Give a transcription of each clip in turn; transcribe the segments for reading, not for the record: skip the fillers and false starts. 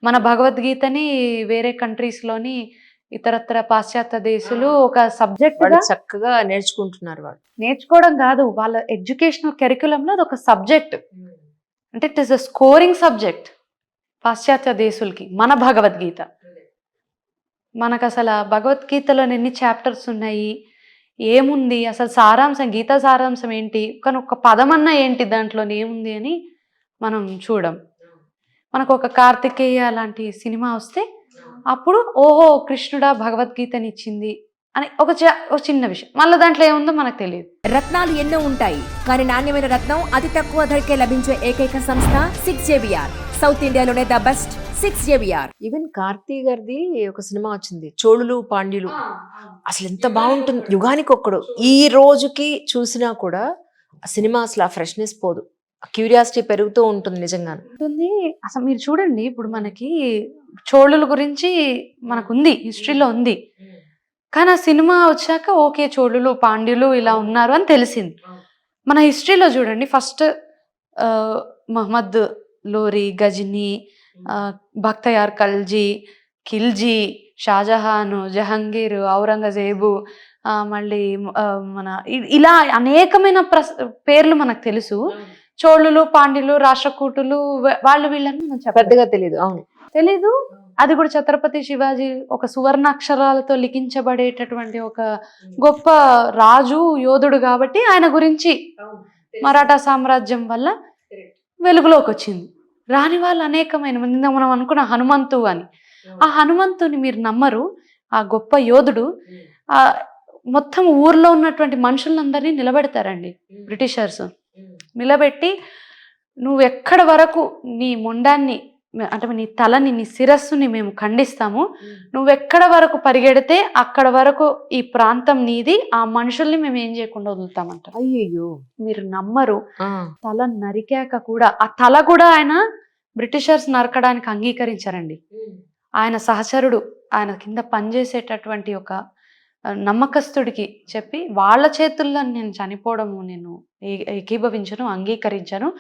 మన భగవద్గీతని వేరే కంట్రీస్‌లోని ఇతరత్ర పాశ్చాత్య దేశాలు ఒక వాళ్ళు సబ్జెక్ట్‌గా చక్కగా నేర్చుకుంటున్నారు వాళ్ళు. నేర్చుకోవడం కాదు. వాళ్ళ ఎడ్యుకేషనల్ కరిక్యులంలో అదొక సబ్జెక్ట్. అంటే it is a scoring subject పాశ్చాత్య దేశులకి. మన భగవద్గీత. మనకసల భగవద్గీతలోని ఎన్ని చాప్టర్స్ ఉన్నాయి? ఏముంది? అసలు సారాంశం గీతా సారాంశం ఏంటి? కానీ ఒక్క పదమన్నా ఏంటి దాంట్లోని ఏముంది అని మనం చూడం. మనకొక 'కార్తికేయ' లాంటి సినిమా వస్తే అప్పుడు ఓహో! కృష్ణుడా భగవద్గీతనిచ్చింది అని ఒక చిన్న విషయం. మళ్ళా దాంట్లో ఏముందో మనకు తెలీదు. రత్నాలు ఎన్నో ఉంటాయి, కానీ నాణ్యమైన రత్నం అతి తక్కువ ధరకే లభించే ఏకైక సంస్థ 6JVR. సౌత్ ఇండియాలోనే the best 6JVR. Even Karthi గారిది ఒక సినిమా వచ్చింది, చోళులు పాండ్యులు. అసలు ఎంత బాగుంటుంది, యుగానికి ఒక్కడు. ఈ రోజుకి చూసినా కూడా ఆ సినిమా అసలు ఆ ఫ్రెష్నెస్ పోదు, క్యూరియాసిటీ పెరుగుతూ ఉంటుంది నిజంగా. ఉంటుంది. అసలు మీరు చూడండి, ఇప్పుడు మనకి చోళుల గురించి మనకుంది, హిస్టరీలో ఉంది. కానీ ఆ సినిమా వచ్చాక ఓకే చోళులు పాండ్యులు ఇలా ఉన్నారు అని తెలిసింది. మన హిస్టరీలో చూడండి, ఫస్ట్ మహమ్మద్ లోరి, గజనీ, బక్తయార్ ఖల్జీ, ఖిల్జీ, షాజహాను, జహంగీర్, ఔరంగజేబు, మళ్ళీ మన ఇలా అనేకమైన పేర్లు మనకు తెలుసు. చోళులు పాండ్యులు రాష్ట్రకూటులు వాళ్ళు వీళ్ళని మనం పెద్దగా తెలియదు. అవును, తెలీదు. అది కూడా ఛత్రపతి శివాజీ ఒక సువర్ణాక్షరాలతో లిఖించబడేటటువంటి ఒక గొప్ప రాజు, యోధుడు కాబట్టి ఆయన గురించి మరాఠా సామ్రాజ్యం వల్ల వెలుగులోకి వచ్చింది. రాని వాళ్ళు అనేకమైన మంది. మనం అనుకున్న హనుమంతు అని, ఆ హనుమంతుని మీరు నమ్మరు, ఆ గొప్ప యోధుడు మొత్తం ఊర్లో ఉన్నటువంటి మనుషులందరినీ నిలబెడతారండి బ్రిటిషర్స్. నిలబెట్టి నువ్వు ఎక్కడ వరకు నీ మొండాన్ని అంటే నీ తలని, నీ శిరస్సుని మేము ఖండిస్తాము, నువ్వెక్కడ వరకు పరిగెడితే అక్కడ వరకు ఈ ప్రాంతం నీది, ఆ మనుషుల్ని మేము ఏం చేయకుండా వదులుతామంట. అయ్యో, మీరు నమ్మరు. తల నరికాక కూడా, ఆ తల కూడా ఆయన బ్రిటిషర్స్ నరకడానికి అంగీకరించారండి. ఆయన సహచరుడు, ఆయన కింద పనిచేసేటటువంటి ఒక నమ్మకస్తుడికి చెప్పి, వాళ్ళ చేతుల్లో నేను చనిపోవడము నేను ఏకీభవించను, అంగీకరించను,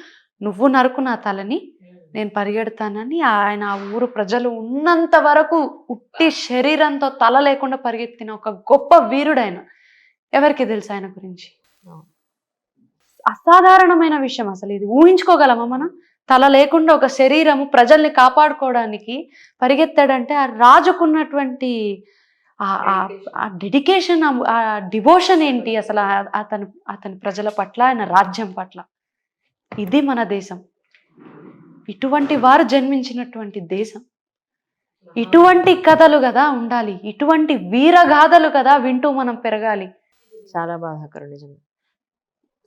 నువ్వు నరకు నా తలని, నేను పరిగెడతానని ఆయన ఆ ఊరు ప్రజలు ఉన్నంత వరకు ఉట్టి శరీరంతో తల లేకుండా పరిగెత్తిన ఒక గొప్ప వీరుడు ఆయన. ఎవరికి తెలుసు ఆయన గురించి? అసాధారణమైన విషయం. అసలు ఇది ఊహించుకోగలమా మనం? తల లేకుండా ఒక శరీరము ప్రజల్ని కాపాడుకోవడానికి పరిగెత్తాడంటే ఆ రాజుకున్నటువంటి ఆ డెడికేషన్, ఆ డివోషన్ ఏంటి అసలు అతని ప్రజల పట్ల, ఆయన రాజ్యం పట్ల. ఇది మన దేశం. ఇటువంటి వారు జన్మించినటువంటి దేశం. ఇటువంటి కథలు కదా ఉండాలి, ఇటువంటి వీరగాథలు కదా వింటూ మనం పెరగాలి. చాలా బాధాకరం నిజంగా.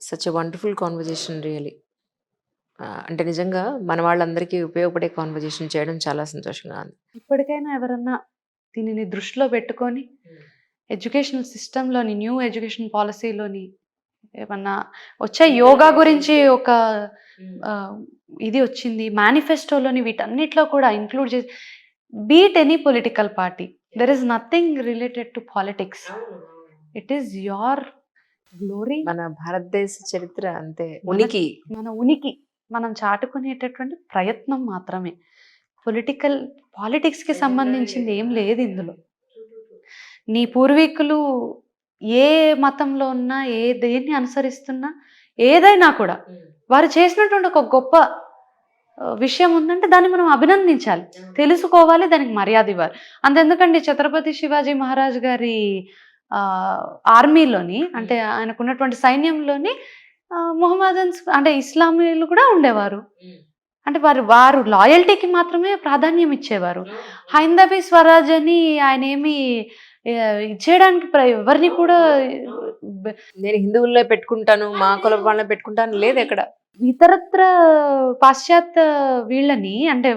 Such a wonderful conversation really. అంటే నిజంగా మన వాళ్ళందరికీ ఉపయోగపడే కాన్వర్జేషన్ చేయడం చాలా సంతోషంగా ఉంది. ఇప్పటికైనా ఎవరన్నా దీనిని దృష్టిలో పెట్టుకొని ఎడ్యుకేషనల్ సిస్టంలోని, న్యూ ఎడ్యుకేషన్ పాలసీలోని ఏమన్నా వచ్చే యోగా గురించి ఒక ఇది వచ్చింది మేనిఫెస్టోలోని, వీటన్నిటిలో కూడా ఇంక్లూడ్ చేసి, beat any political party, there is nothing related to politics. It is your glory. మన భారతదేశ చరిత్ర అంతే, ఉనికి, మన ఉనికి మనం చాటుకునేటటువంటి ప్రయత్నం మాత్రమే. పాలిటిక్స్కి సంబంధించింది ఏం లేదు ఇందులో. నీ పూర్వీకులు ఏ మతంలో ఉన్నా, దేన్ని అనుసరిస్తున్నా, ఏదైనా కూడా వారు చేసినటువంటి ఒక గొప్ప విషయం ఉందంటే దాన్ని మనం అభినందించాలి, తెలుసుకోవాలి, దానికి మర్యాద ఇవ్వాలి. అంతెందుకండి, ఛత్రపతి శివాజీ మహారాజ్ గారి ఆర్మీలోని, అంటే ఆయనకున్నటువంటి సైన్యంలోని మొహమ్మదన్స్ అంటే ఇస్లామీలు కూడా ఉండేవారు. అంటే వారు లాయల్టీకి మాత్రమే ప్రాధాన్యం ఇచ్చేవారు. హైందవీ స్వరాజ్ అని ఆయన ఏమి ఇచ్చేయడానికి ఎవరిని కూడా నేను హిందువుల్లో పెట్టుకుంటాను, మా కుల వాళ్ళని పెట్టుకుంటాను లేదు ఎక్కడ. ఇతరత్ర పాశ్చాత్య వీళ్ళని అంటే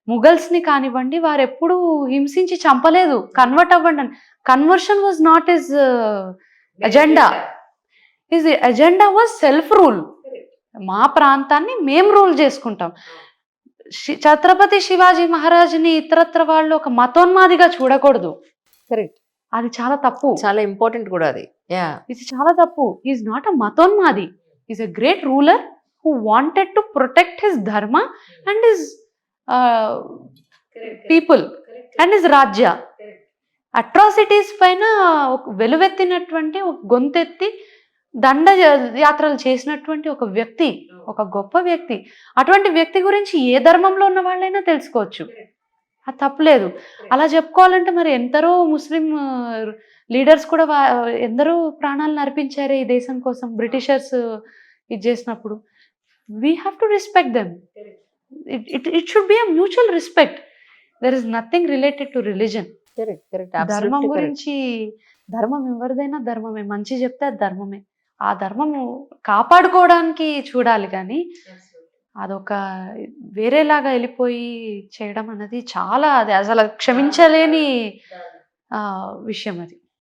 ముఘల్స్ ని కానివ్వండి, వారు ఎప్పుడు హింసించి చంపలేదు. కన్వర్ట్ అవ్వండి అని. Conversion was not his agenda. His agenda was self rule. మా ప్రాంతాన్ని మేము రూల్ చేసుకుంటాం. ఛత్రపతి శివాజీ మహారాజ్ని ఇతరత్ర వాళ్ళు ఒక మతోన్మాదిగా చూడకూడదు. కరెక్ట్, అది చాలా తప్పు, చాలా ఇంపార్టెంట్ కూడా అది. ఇది చాలా తప్పు. ఈజ్ నాట్ అ మతోన్మాది, is a great ruler who wanted to protect his dharma and his people and his రాజ్య. అట్రాసిటీస్ పైన వెలువెత్తినటువంటి ఒక గొంతెత్తి దండ యాత్రలు చేసినటువంటి ఒక వ్యక్తి, ఒక గొప్ప వ్యక్తి. అటువంటి వ్యక్తి గురించి ఏ ధర్మంలో ఉన్న వాళ్ళైనా తెలుసుకోవచ్చు, అది తప్పలేదు. అలా చెప్పుకోవాలంటే మరి ఎందరో ముస్లిం లీడర్స్ కూడా ఎందరో ప్రాణాలను అర్పించారే ఈ దేశం కోసం, బ్రిటిషర్స్ ఇది చేసినప్పుడు. We have to respect them. It should be a mutual respect. There is nothing related to religion. ధర్మం గురించి, ధర్మం ఎవరిదైనా ధర్మమే, మంచి చెప్తే అది ధర్మమే. ఆ ధర్మము కాపాడుకోవడానికి చూడాలి కానీ అదొక వేరేలాగా వెళ్ళిపోయి చేయడం అనేది చాలా, అది అసలు క్షమించలేని విషయం అది.